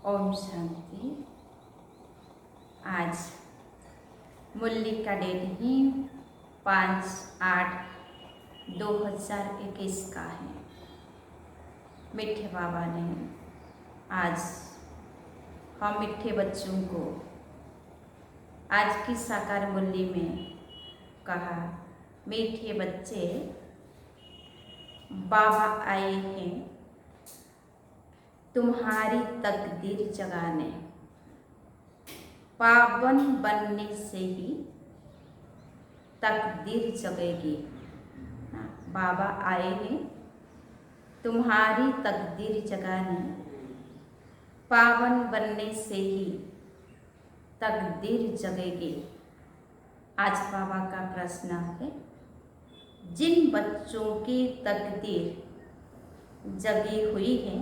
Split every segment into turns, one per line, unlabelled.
ओम शांति। आज मुरली का डेट ही 5/8/2021 का है। मिठे बाबा ने आज हम मिठे बच्चों को आज की साकार मुरली में कहा, मीठे बच्चे बाबा आए हैं तुम्हारी तकदीर जगाने, पावन बनने से ही तकदीर जगेगी। बाबा आए हैं तुम्हारी तकदीर जगाने, पावन बनने से ही तकदीर जगेगी। आज बाबा का प्रश्न है, जिन बच्चों की तकदीर जगी हुई है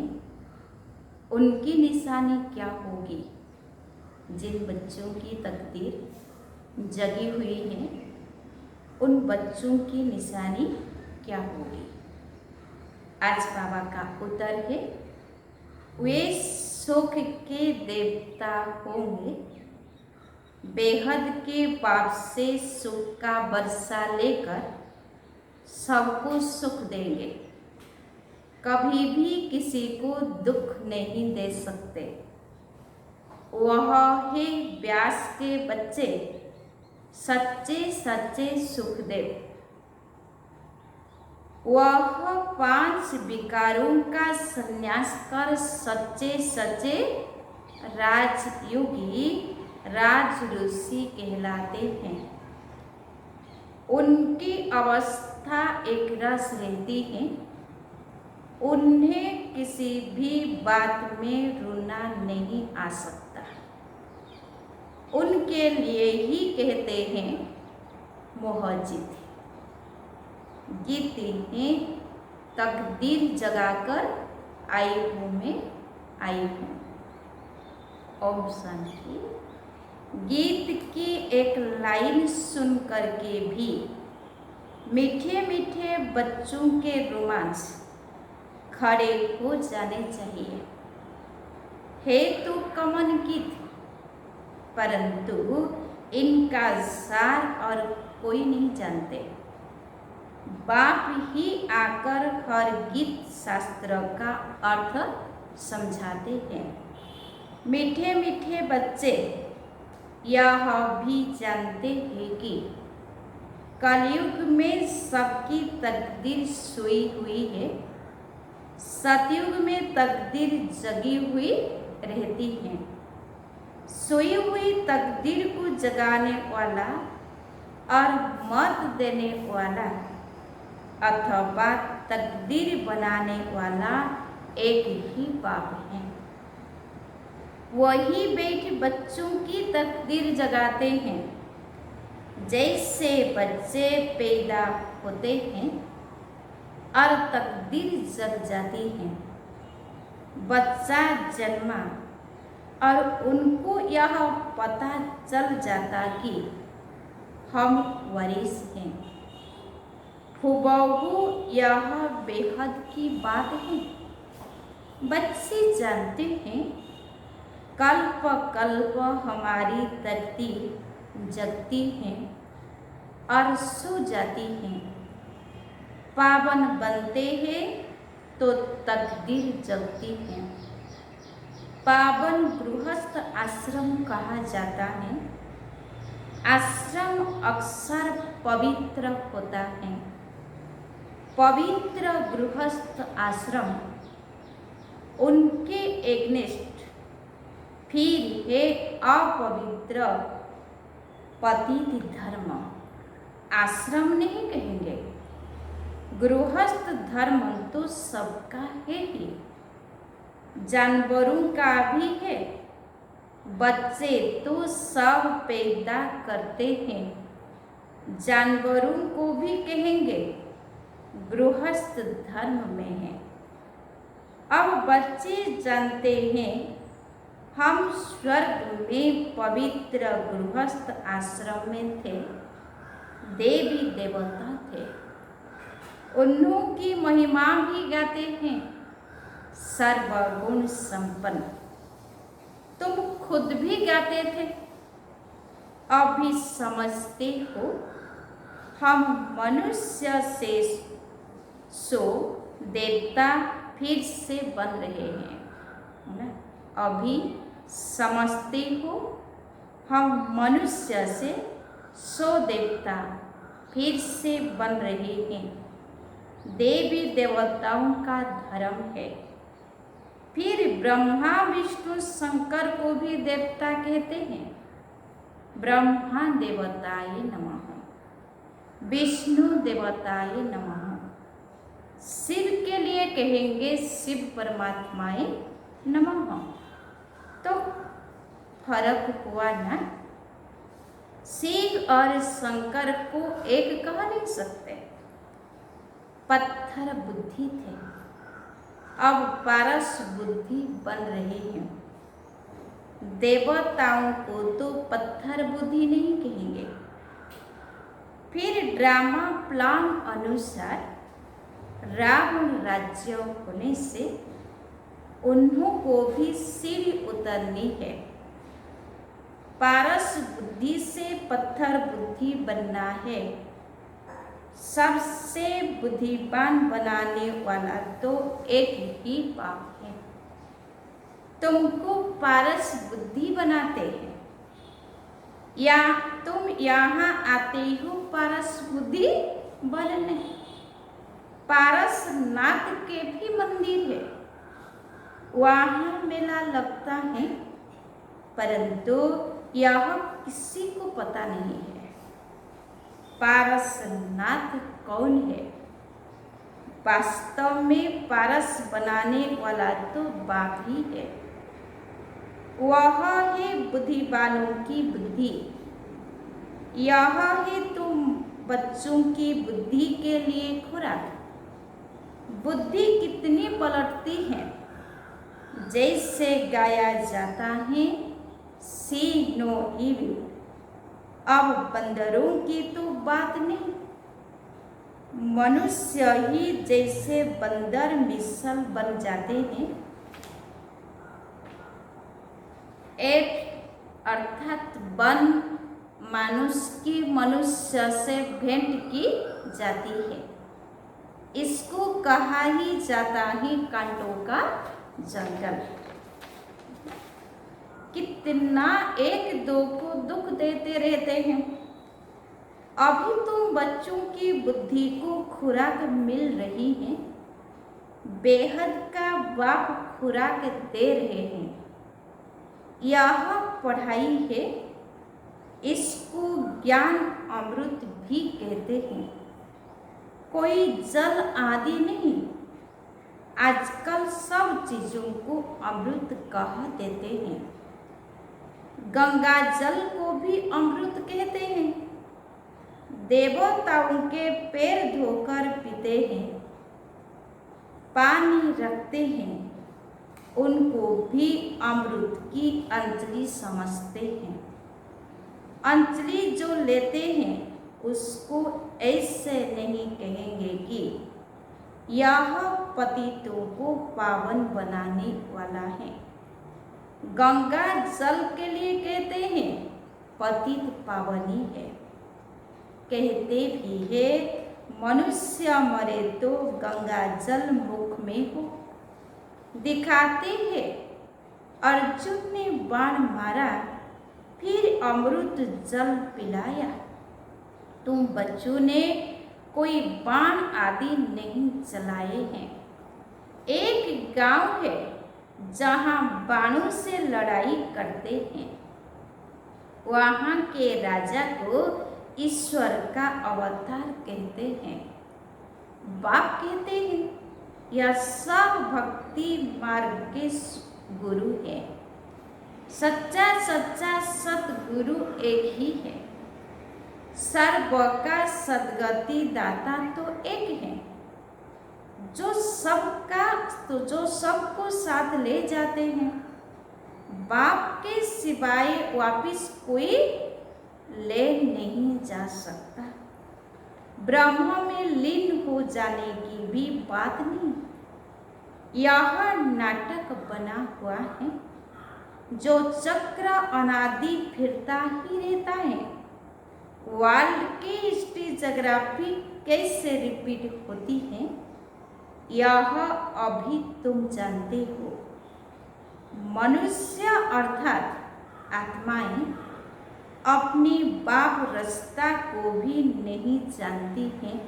उनकी निशानी क्या होगी? जिन बच्चों की तकदीर जगी हुई है उन बच्चों की निशानी क्या होगी? आज बाबा का उत्तर है, वे सुख के देवता होंगे, बेहद के पाप से सुख का बरसा लेकर सबको सुख देंगे, कभी भी किसी को दुख नहीं दे सकते। वह है व्यास के बच्चे, सच्चे सच्चे सुखदेव। वह 5 विकारों का संन्यास कर सच्चे सच्चे राजयोगी राज ऋषि कहलाते हैं। उनकी अवस्था एक रस रहती है, उन्हें किसी भी बात में रोना नहीं आ सकता। उनके लिए ही कहते हैं मोहजित। गीत हैं, तकदीर जगाकर आई हूँ मैं आई हूँ। ओम शांति। गीत की एक लाइन सुन करके भी मीठे मीठे बच्चों के रोमांच खड़े हो जाने चाहिए। है तो कमन गीत, परंतु इनका सार और कोई नहीं जानते। बाप ही आकर हर गीत शास्त्र का अर्थ समझाते हैं। मीठे मीठे बच्चे यह भी जानते हैं कि कलयुग में सबकी तकदीर सोई हुई है, सतयुग में तकदीर जगी हुई रहती है। सोई हुई तकदीर को जगाने वाला और मत देने वाला अथवा तकदीर बनाने वाला एक ही बाप है। वही बैठ बच्चों की तकदीर जगाते हैं। जैसे बच्चे पैदा होते हैं और तकदीर जग जाती है। बच्चा जन्मा और उनको यह पता चल जाता कि हम वारिस हैं। हुबहू यह बेहद की बात है। बच्चे जानते हैं कल्प कल्प हमारी तकदीर जगती है और सो जाती है। पावन बनते हैं तो तकदीर जगती है। पावन गृहस्थ आश्रम कहा जाता है। आश्रम अक्सर पवित्र होता है। पवित्र गृहस्थ आश्रम उनके एग्नेस्ट फिर है अपवित्र पतित धर्म। आश्रम नहीं कहेंगे, गृहस्थ धर्म तो सबका है ही, जानवरों का भी है। बच्चे तो सब पैदा करते हैं, जानवरों को भी कहेंगे गृहस्थ धर्म में है। अब बच्चे जानते हैं हम स्वर्ग में पवित्र गृहस्थ आश्रम में थे, देवी देवता थे। उन्हों की महिमा भी गाते हैं। सर्वगुण संपन्न तुम खुद भी गाते थे, अभी समझते हो हम मनुष्य से सो देवता फिर से बन रहे हैं, है ना। अभी समझते हो हम मनुष्य से सो देवता फिर से बन रहे हैं। देवी देवताओं का धर्म है। फिर ब्रह्मा विष्णु शंकर को भी देवता कहते हैं। ब्रह्मा देवताय नमः, विष्णु देवताय नमः। शिव के लिए कहेंगे शिव परमात्माए नमः। तो फर्क हुआ ना। शिव और शंकर को एक कह नहीं सकते। पत्थर बुद्धि थे, अब पारस बुद्धि बन रहे हैं। देवताओं को तो पत्थर बुद्धि नहीं कहेंगे। फिर ड्रामा प्लान अनुसार रावण राज्य होने से उन्हों को भी सीढ़ी उतरनी है। पारस बुद्धि से पत्थर बुद्धि बनना है। सबसे बुद्धिमान बनाने वाला तो एक ही बाप है। तुमको पारस बुद्धि बनाते हैं या तुम यहाँ आते हो पारस बुद्धि बनने। पारस नाथ के भी मंदिर है, वहाँ मेला लगता है, परंतु यह किसी को पता नहीं है पारसनाथ कौन है। वास्तव में पारस बनाने वाला तो बाप ही है। वह है बुद्धिमानों की बुद्धि। यह है तुम बच्चों की बुद्धि के लिए खुराक। बुद्धि कितनी पलटती है, जैसे गाया जाता है सी नो इविल। अब बंदरों की तो बात नहीं, मनुष्य ही जैसे बंदर मिसल बन जाते हैं। एक अर्थात वन मनुष्य की मनुष्य से भेंट की जाती है। इसको कहा ही जाता है कांटों का जंगल। कितना एक दो को दुख देते रहते हैं। अभी तुम बच्चों की बुद्धि को खुराक मिल रही है। बेहद का बाप खुराक दे रहे हैं। यह पढ़ाई है, इसको ज्ञान अमृत भी कहते हैं। कोई जल आदि नहीं, आजकल सब चीजों को अमृत कह देते हैं। गंगा जल को भी अमृत कहते हैं। देवताओं के पैर धोकर पीते हैं, पानी रखते हैं, उनको भी अमृत की अंजलि समझते हैं। अंजलि जो लेते हैं उसको ऐसे नहीं कहेंगे कि यह पतितों को पावन बनाने वाला है। गंगा जल के लिए कहते हैं पतित पावनी है। कहते भी है मनुष्य मरे तो गंगा जल मुख में हो। दिखाते हैं अर्जुन ने बाण मारा, फिर अमृत जल पिलाया। तुम बच्चों ने कोई बाण आदि नहीं चलाए हैं। एक गांव है जहां बाणों से लड़ाई करते हैं। वहां के राजा को ईश्वर का अवतार कहते हैं। बाप कहते हैं यह सब भक्ति मार्ग के गुरु है। सच्चा सच्चा सतगुरु एक ही है। सर्व का सदगति दाता तो एक है, जो सबको साथ ले जाते हैं। बाप के सिवाय वापिस कोई ले नहीं जा सकता। ब्रह्म में लीन हो जाने की भी बात नहीं। यह नाटक बना हुआ है। जो चक्र अनादि फिरता ही रहता है। वर्ल्ड की हिस्ट्री जोग्राफी कैसे रिपीट होती है, यह अभी तुम जानते हो। मनुष्य अर्थात आत्माएं अपनी बाप रास्ता को भी नहीं जानती हैं।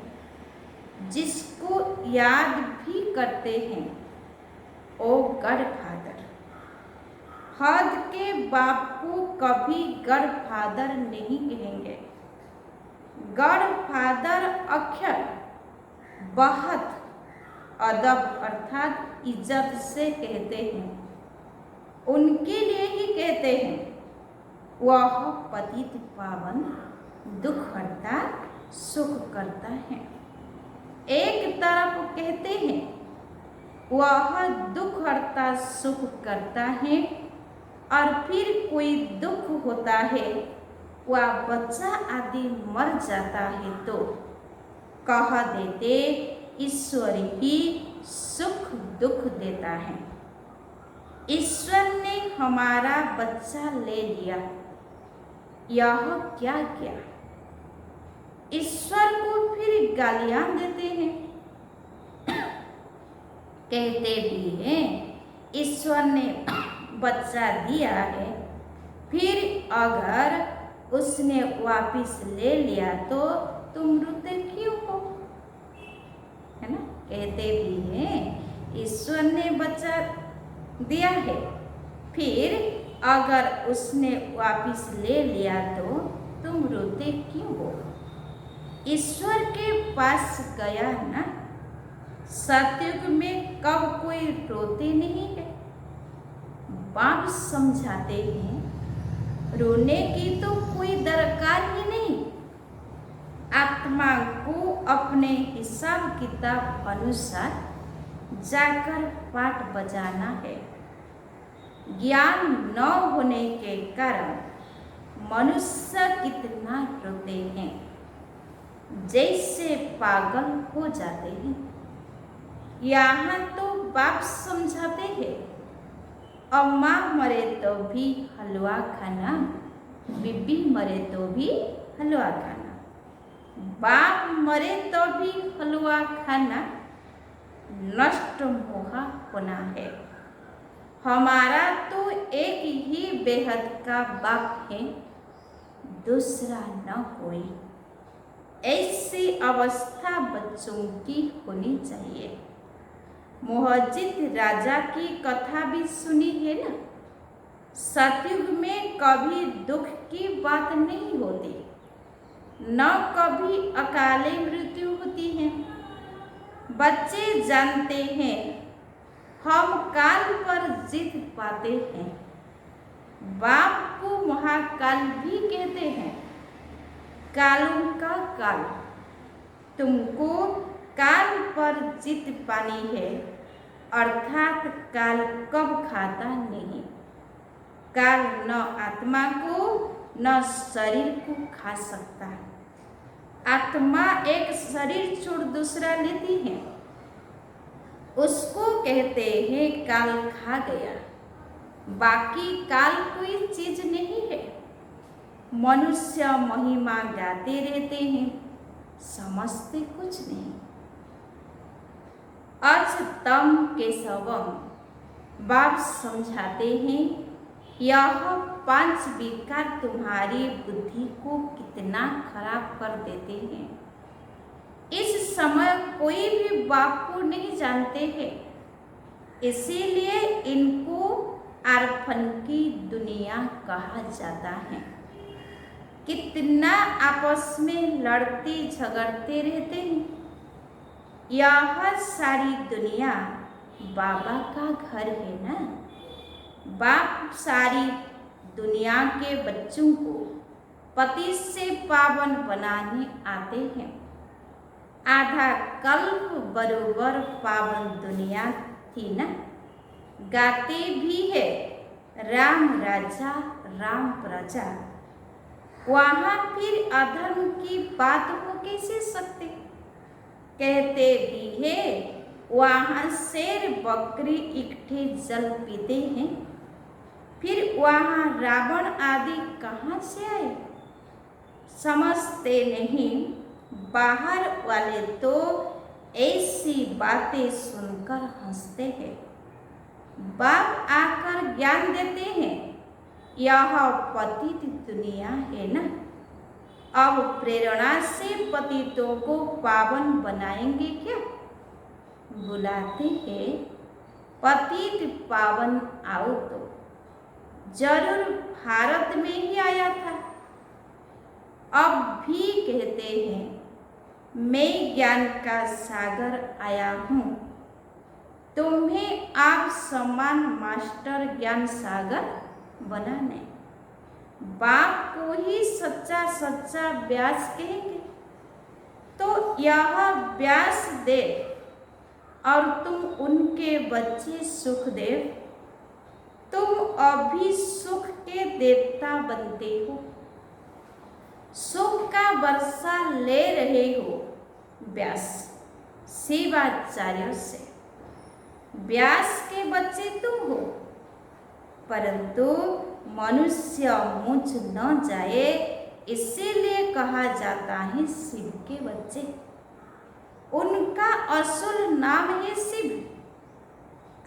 जिसको याद भी करते हैं ओ गॉडफादर। हद के बाप को कभी गॉडफादर नहीं कहेंगे। गॉडफादर अक्षर बहुत अदब अर्थात इज्जत से कहते हैं। उनके लिए ही कहते हैं। वह पतित पावन दुख हरता सुख करता है। एक तरफ कहते हैं वह दुख हरता सुख करता है, और फिर कोई दुख होता है, वह बच्चा आदि मर जाता है तो कह देते ईश्वर ही सुख दुख देता है। ईश्वर ने हमारा बच्चा ले लिया, यह क्या किया? ईश्वर को फिर गालियां देते हैं। कहते भी हैं ईश्वर ने बच्चा दिया है, फिर अगर उसने वापिस ले लिया तो तुम रोते क्यों हो, है ना। कहते भी हैं ईश्वर ने बच्चा दिया है, फिर अगर उसने वापिस ले लिया तो तुम रोते क्यों हो। ईश्वर के पास गया ना। सतयुग में कब कोई रोते नहीं है। बाप समझाते हैं रोने की तो कोई दरकार ही नहीं। आत्मा को अपने हिसाब किताब अनुसार जाकर पाठ बजाना है। ज्ञान न होने के कारण मनुष्य कितना रोते हैं, जैसे पागल हो जाते हैं। यहाँ तो बाप समझाते हैं अम्मा मरे तो भी हलवा खाना, बीबी मरे तो भी हलवा खाना, बाप मरे तो भी हलवा खाना, नष्ट मोह होना है। हमारा तो एक ही बेहद का बाप है, दूसरा न कोई। ऐसी अवस्था बच्चों की होनी चाहिए। मोहजित राजा की कथा भी सुनी है ना। सतयुग में कभी दुख की बात नहीं होती, न कभी अकाले मृत्यु होती है। बच्चे जानते हैं हम काल पर जीत पाते हैं। बाप को महाकाल भी कहते हैं। कालों का काल, तुमको काल पर जीत पानी है, अर्थात काल कब खाता नहीं। काल न आत्मा को न शरीर को खा सकता। आत्मा एक शरीर छोड़ दूसरा लेती है, उसको कहते हैं काल खा गया। बाकी काल कोई चीज नहीं है। मनुष्य महिमा गाते रहते हैं, समझते कुछ नहीं। अच्युतम केशवम, बाप समझाते हैं यह 5 विकार तुम्हारी बुद्धि को कितना खराब कर देते हैं। इस समय कोई भी बाप को नहीं जानते हैं, इसीलिए इनको आरफन की दुनिया कहा जाता है। कितना आपस में लड़ते झगड़ते रहते हैं। यह सारी दुनिया बाबा का घर है ना। बाप सारी दुनिया के बच्चों को पति से पावन बनाने आते हैं। आधा कल्प बरोबर पावन दुनिया थी ना। गाते भी है राम राजा राम प्रजा। वहाँ फिर अधर्म की बात हो कैसे सकते। कहते भी है वहाँ शेर बकरी इकट्ठे जल पीते हैं, फिर वहाँ रावण आदि कहाँ से आए? समझते नहीं, बाहर वाले तो ऐसी बातें सुनकर हंसते हैं। बाप आकर ज्ञान देते हैं, यह पतित दुनिया है ना, अब प्रेरणा से पतितों को पावन बनाएंगे क्या? बुलाते हैं, पतित पावन आओ तो जरूर भारत में ही आया था। अब भी कहते हैं, मैं ज्ञान का सागर आया हूँ, तुम्हें आप समान मास्टर ज्ञान सागर बनाने। बाप को ही सच्चा सच्चा व्यास कहेंगे, तो यह व्यास देव और तुम उनके बच्चे सुखदेव, तुम अभी सुख के देवता बनते हो, सुख का वर्षा ले रहे हो व्यास शिवाचार्यों से। व्यास के बच्चे तुम हो, परंतु मनुष्य मुझ न जाए इसीलिए कहा जाता है शिव के बच्चे। उनका असुर नाम है शिव।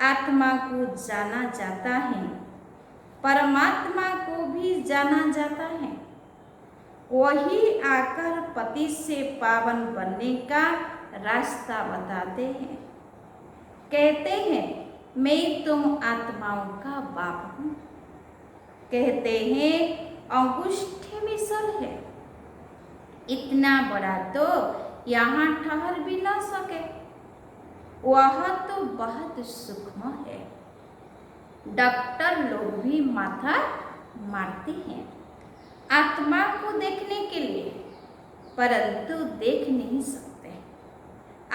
आत्मा को जाना जाता है, परमात्मा को भी जाना जाता है। वही आकर पति से पावन बनने का रास्ता बताते हैं। कहते हैं, मैं तुम आत्माओं का बाप हूँ। कहते हैं, अंगूठे में सर है, इतना बड़ा तो यहाँ ठहर भी न सके, वह तो बहुत सूक्ष्म है। डॉक्टर लोग भी माथा मारते हैं आत्मा को देखने के लिए, परंतु देख नहीं सकते।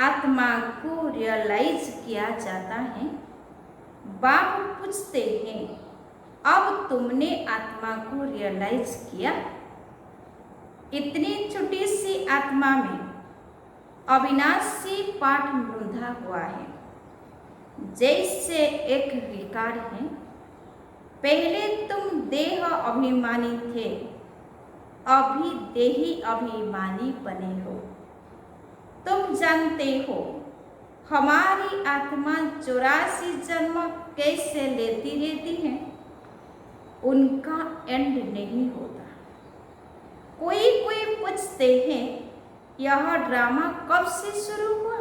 आत्मा को रियलाइज किया जाता है। बाप पूछते हैं, अब तुमने आत्मा को रियलाइज किया? इतनी छोटी सी आत्मा में अविनाशी पाठ बंधा हुआ है, जैसे एक विकार है। पहले तुम देह अभिमानी थे, अभी देही अभिमानी बने हो। तुम जानते हो हमारी आत्मा 84 जन्म कैसे लेती रहती है, उनका एंड नहीं होता। कोई कोई पूछते हैं, यह ड्रामा कब से शुरू हुआ?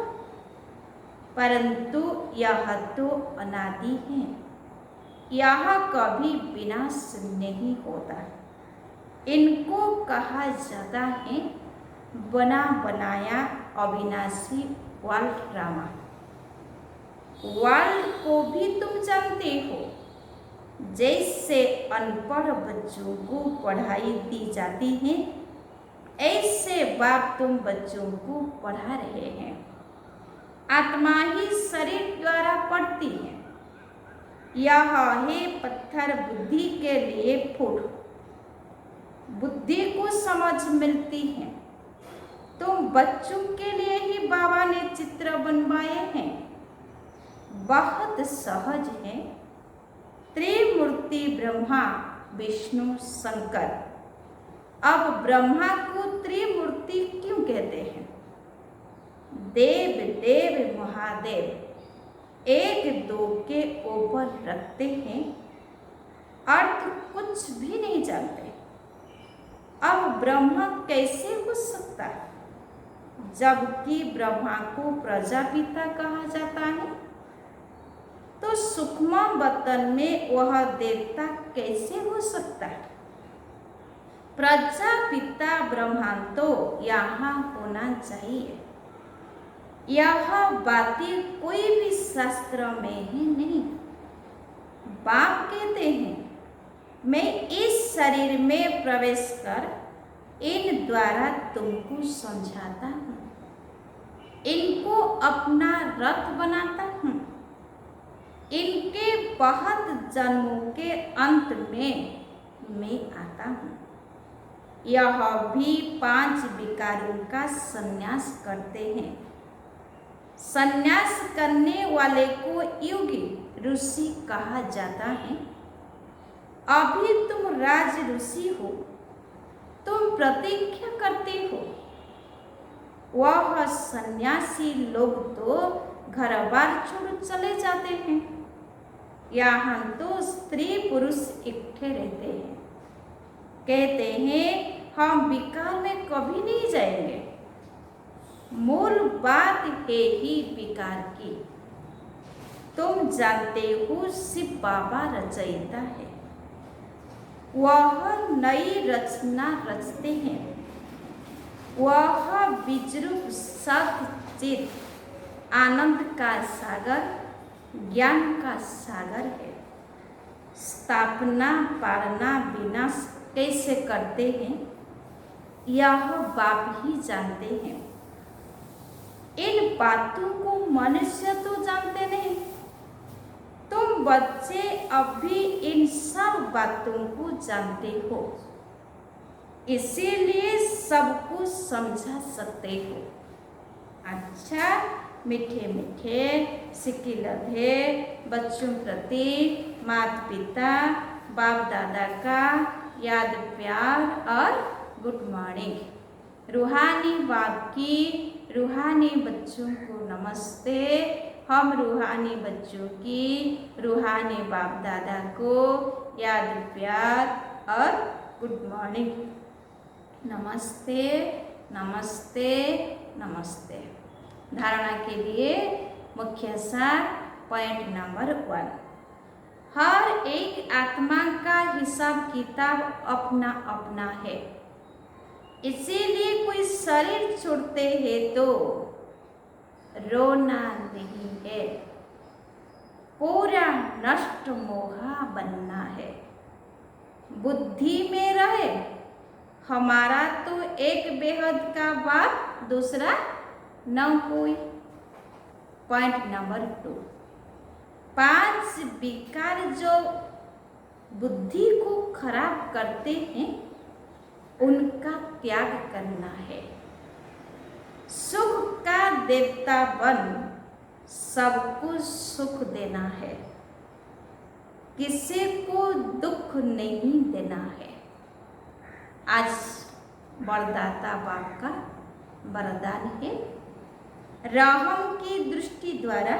परंतु यह तो अनादि है, यह कभी विनाश नहीं होता। इनको कहा जाता है बना बनाया अविनाशी वर्ल्ड ड्रामा। वर्ल्ड को भी तुम जानते हो, जैसे अनपढ़ बच्चों को पढ़ाई दी जाती है, ऐसे बाप तुम बच्चों को पढ़ा रहे हैं। आत्मा ही शरीर द्वारा पढ़ती है। यह है पत्थर बुद्धि के लिए फूट, बुद्धि को समझ मिलती है। तुम बच्चों के लिए ही बाबा ने चित्र बनवाए हैं, बहुत सहज है। त्रिमूर्ति ब्रह्मा विष्णु शंकर। अब ब्रह्मा को त्रिमूर्ति क्यों कहते हैं? देव देव महादेव एक दो के ऊपर रखते हैं, अर्थ कुछ भी नहीं जानते। अब ब्रह्मा कैसे हो सकता है, जबकि ब्रह्मा को प्रजापिता कहा जाता है? तो सूक्ष्म वतन में वह देवता कैसे हो सकता है? प्रजापिता ब्रह्मा तो यहाँ होना चाहिए। यह बातें कोई भी शास्त्र में ही नहीं। बाप कहते हैं, मैं इस शरीर में प्रवेश कर इन द्वारा तुमको समझाता हूँ, इनको अपना रथ बनाता हूँ। इनके बहुत जन्मों के अंत में मैं आता हूँ। यह भी 5 विकारों का संन्यास करते हैं। संन्यास करने वाले को योगी ऋषि कहा जाता है। अभी तुम राज ऋषि हो, तुम प्रतिज्ञा करते हो। वह सन्यासी लोग तो घर बार छोड़ चले जाते हैं, यहाँ तो स्त्री पुरुष इकट्ठे रहते हैं। कहते हैं हम विकार में कभी नहीं जाएंगे। मूल बात है ही विकार की। तुम जानते हो शिव बाबा रचयिता है, वह नई रचना रचते हैं। वह विजरूप सचित आनंद का सागर, ज्ञान का सागर है। स्थापना पालना विनाश कैसे करते हैं यह बाप ही जानते हैं। इन बातों को मनुष्य तो जानते नहीं। तुम बच्चे अभी इन सब बातों को जानते हो, इसीलिए सबको समझा सकते हो। अच्छा, मीठे मीठे सिक्के लधे बच्चों प्रति माता पिता बाप दादा का याद प्यार और गुड मॉर्निंग। रूहानी बाप की रूहानी बच्चों को नमस्ते। हम रूहानी बच्चों की रूहानी बाप दादा को याद प्यार और गुड मॉर्निंग। नमस्ते नमस्ते नमस्ते। धारणा के लिए मुख्य सार पॉइंट नंबर 1, हर एक आत्मा का हिसाब किताब अपना अपना है। इसीलिए कोई शरीर छोड़ते हैं तो रोना नहीं है, पूरा नष्ट मोहा बनना है। बुद्धि में रहे हमारा तो एक बेहद का बाप, दूसरा न कोई। पॉइंट नंबर 2, 5 विकार जो बुद्धि को खराब करते हैं उनका त्याग करना है। सुख का देवता बन सबको सुख देना है, किसी को दुख नहीं देना है। आज वरदाता बाप का वरदान है, राहम की दृष्टि द्वारा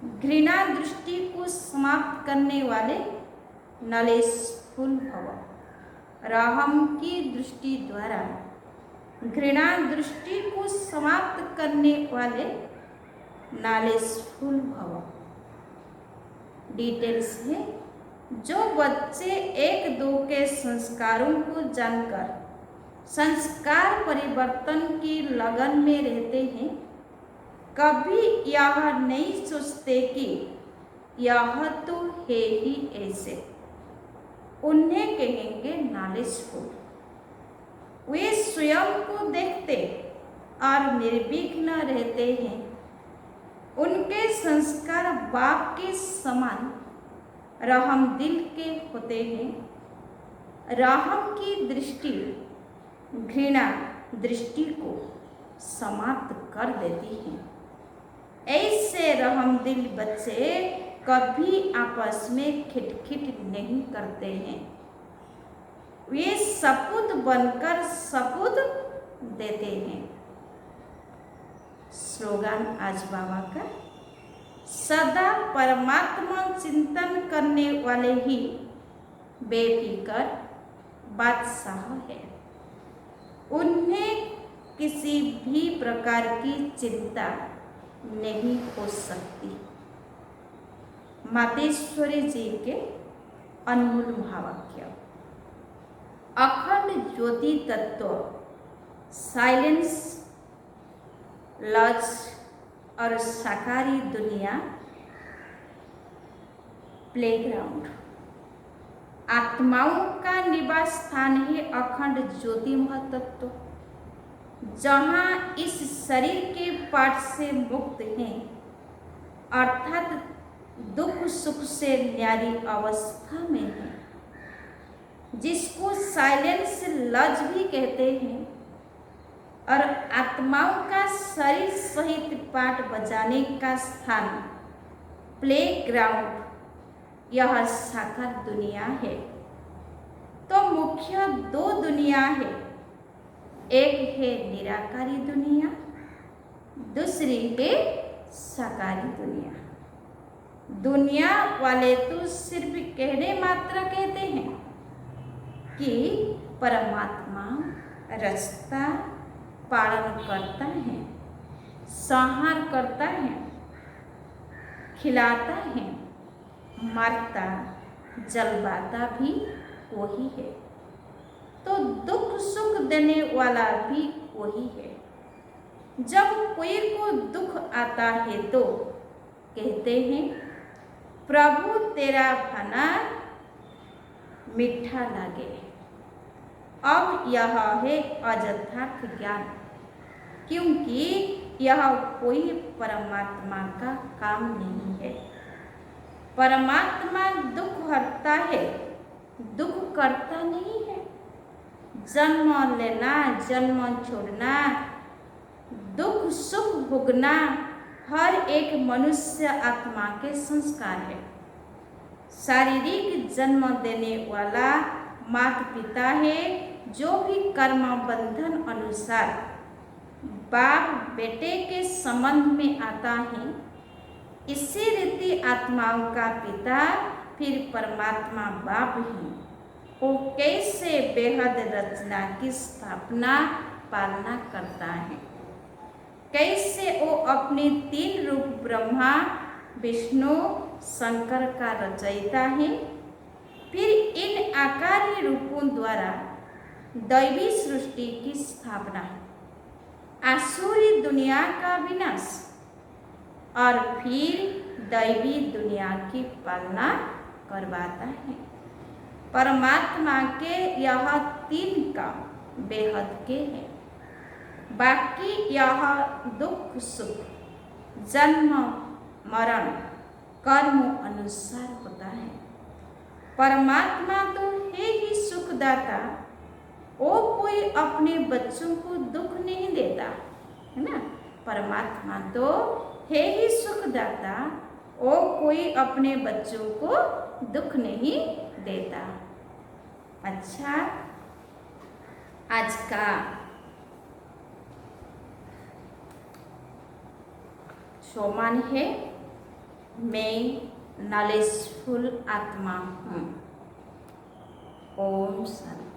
घृणा दृष्टि को समाप्त करने वाले नॉलेजफुल भव। राहम की दृष्टि द्वारा घृणा दृष्टि को समाप्त करने वाले नॉलेजफुल भव। डिटेल्स है, जो बच्चे 1-2 के संस्कारों को जानकर संस्कार परिवर्तन की लगन में रहते हैं, कभी यह नहीं सोचते कि यह तो है ही ऐसे। उन्हें कहेंगे नॉलेजफुल। वे स्वयं को देखते और निर्विघ्न रहते हैं। उनके संस्कार बाप के समान रहम दिल के होते हैं। रहम की दृष्टि घृणा दृष्टि को समाप्त कर देती है। ऐसे रहम दिल बच्चे कभी आपस में खिटखिट नहीं करते हैं। वे सपूत बनकर सपूत देते हैं। स्लोगन आज बाबा का, सदा परमात्मा चिंतन करने वाले ही बेफिकर बादशाह है। उन्हें किसी भी प्रकार की चिंता नहीं हो सकती। मातेश्वरी जी के अनमोल महावाक्य। अखंड ज्योति तत्व, साइलेंस, लॉज और साकारी दुनिया प्लेग्राउंड। आत्माओं का निवास स्थान है अखंड ज्योतिमय तत्व, जहाँ इस शरीर के पाठ से मुक्त हैं, अर्थात दुख सुख से न्यारी अवस्था में है, जिसको साइलेंस लज भी कहते हैं। और आत्माओं का शरीर सहित पाठ बजाने का स्थान प्ले ग्राउंड यह साकार दुनिया है। तो मुख्य दो दुनिया है, एक है निराकारी दुनिया, दूसरी है साकारी दुनिया। दुनिया वाले तो सिर्फ कहने मात्र कहते हैं कि परमात्मा रचता, पालन करता है, संहार करता है, खिलाता है, मारता, जलवाता भी वही है। तो दुख सुख देने वाला भी वही है। जब कोई को दुख आता है तो कहते हैं, प्रभु तेरा खाना मीठा लगे। अब यह है अयथार्थ ज्ञान, क्योंकि यह कोई परमात्मा का काम नहीं है। परमात्मा दुख हरता है, दुख करता नहीं है। जन्म लेना, जन्म छोड़ना, दुख सुख भोगना हर एक मनुष्य आत्मा के संस्कार है। शारीरिक जन्म देने वाला माता पिता है, जो भी कर्म बंधन अनुसार बाप बेटे के संबंध में आता है। इसी रीति आत्माओं का पिता फिर परमात्मा बाप ही वो कैसे बेहद रचना की स्थापना पालना करता है, कैसे वो अपने तीन रूप ब्रह्मा विष्णु शंकर का रचयिता है, फिर इन आकार्य रूपों द्वारा दैवी सृष्टि की स्थापना, आसुरी दुनिया का विनाश और फिर दैवी दुनिया की पालना करवाता है। परमात्मा के यह तीन काम बेहद के हैं। बाकी यह दुख सुख जन्म मरण कर्म अनुसार होता है। परमात्मा तो है ही सुखदाता, वो कोई अपने बच्चों को दुख नहीं देता, है ना। परमात्मा तो है ही सुखदाता, वो कोई अपने बच्चों को दुख नहीं देता। अच्छा, आज का शोमान है, मैं नॉलेजफुल आत्मा हूँ। ओम शांति।